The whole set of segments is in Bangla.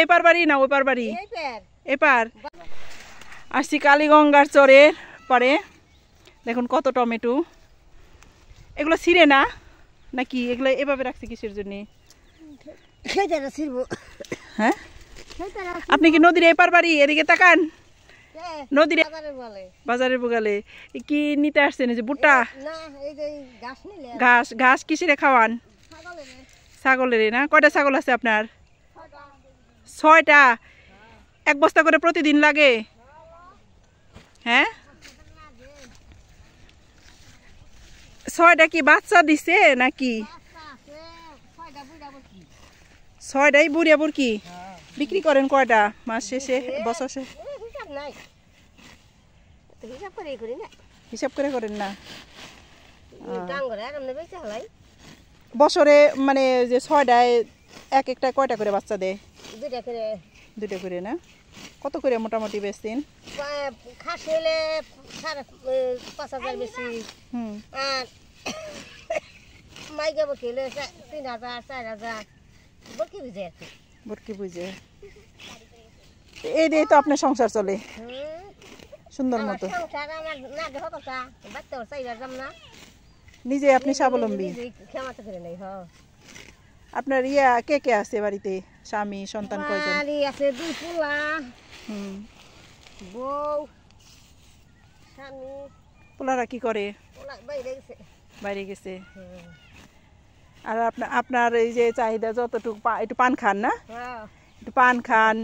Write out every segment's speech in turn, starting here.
এপার বাড়ি না ওপার বাড়ি? এপার আসছি কালীগঙ্গার চরের পরে। দেখুন কত টমেটো। এগুলো ছিঁড়ে না নাকি? এগুলো এভাবে রাখছে কিসের জন্য? হ্যাঁ, আপনি কি নদীর এপার বাড়ি? এদিকে তাকান। নদীর বাজারের বগালে কি নিতে আসছেন? যে ভুট্টা ঘাস। ঘাস কিসেরে খাওয়ান? ছাগলের না? কয়টা ছাগল আছে আপনার? 6টা। এক বস্তা করে প্রতিদিন লাগে? হ্যাঁ, 6টা কি বাচ্চা দিছে নাকি? 6টাই বুড়িয়া বুড়কি বিক্রি করেন কয়টা মাস শেষে, বছর শেষে? হিসাব করে করেন না? বছরে মানে যে 6টায় এক একটা কয়টা করে বাচ্চা দেয়? 2টা করে না? কত করে মোটামুটি বেচতেন? খাস হইলে 5,500 বেশি, আর মাইকা বকি হলে 3,000 4,000 বকি বুঝে। বরকি বুঝে এই দিয়ে তো আপনার সংসার চলে সুন্দর মতো। নিজে আপনি স্বাবলম্বী। আপনার ইয়া কে কে আছে বাড়িতে? স্বামী সন্তান কয়জন? আছে 2 পোলা, বউ, স্বামী। পোলারা কি করে? বাইরে গেছে। আর আপনার এই যে চাহিদা যতটুকু, একটু পান খান না? একটু পান খান,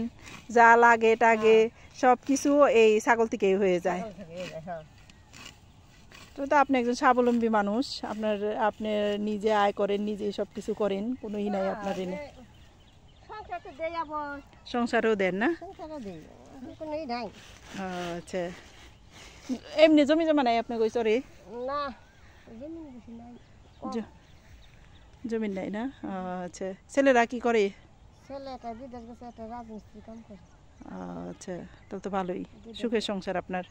যা লাগে টাগে সবকিছু এই ছাগল থেকেই হয়ে যায়। তো আপনি একজন স্বাবলম্বী মানুষ। আপনি নিজে আয় করেন, নিজে সবকিছু করেন, কোনো ই নাই আপনার এনে। সংসারও দেন না? আচ্ছা, এমনি জমি জমা নাই আপনার? কই চরে জমিন নাই না? আচ্ছা, ছেলেরা কি করে? আচ্ছা, তাহলে তো ভালোই, সুখের সংসার আপনার।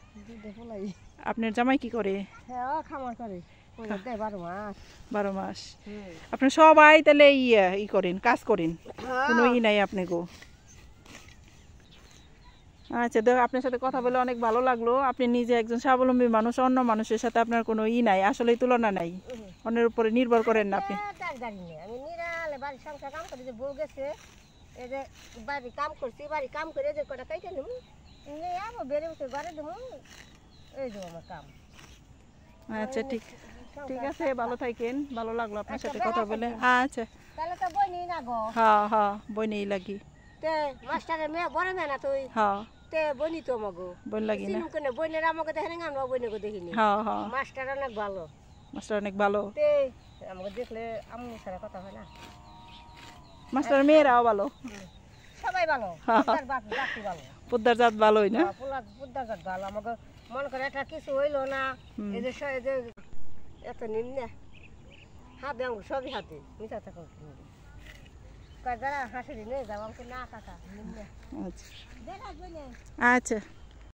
আপনার জামাই কি করে? 12 মাস। আপনার সবাই তাহলে ই করেন, কাজ করেন, কোনো ই নাই আপনি গো। আচ্ছা, আপনার সাথে কথা বলে অনেক ভালো লাগলো। আপনি নিজে একজন স্বাবলম্বী মানুষ, অন্য মানুষের সাথে আপনার কোনো ই নাই, আসলে তুলনা নাই, অন্যের উপরে নির্ভর করেন না আপনি। আচ্ছা, ঠিক আছে, ভালো থাকেন। ভালো লাগলো আপনার সাথে কথা বলে। আচ্ছা, হ্যাঁ হ্যাঁ, বই নেই লাগি। হ্যাঁ, বনি তো আমাগো বন লাগি না? বইনের আমাকে দেখেন, আমরা বইনেকে দেখিনি। হ্যাঁ হ্যাঁ, মাস্টার অনেক ভালো। মাস্টার অনেক ভালো, আমাকে দেখলে আম্মু ছাড়া কথা হয় না। মাস্টার মেয়েরাও ভালো, সবাই ভালো। পুদ্দার জাত ভালোই না? পুদ্দার জাত ভালো। আমাকে মনে করে একটা কিছু হইলো না, এই যে এত নিম্নে হাতে আঙ্গুর সবই হাতে মিশা থাকা যারা হাসি নিয়ে যাও আমাকে না কাকা নিম্নে। আচ্ছা আচ্ছা।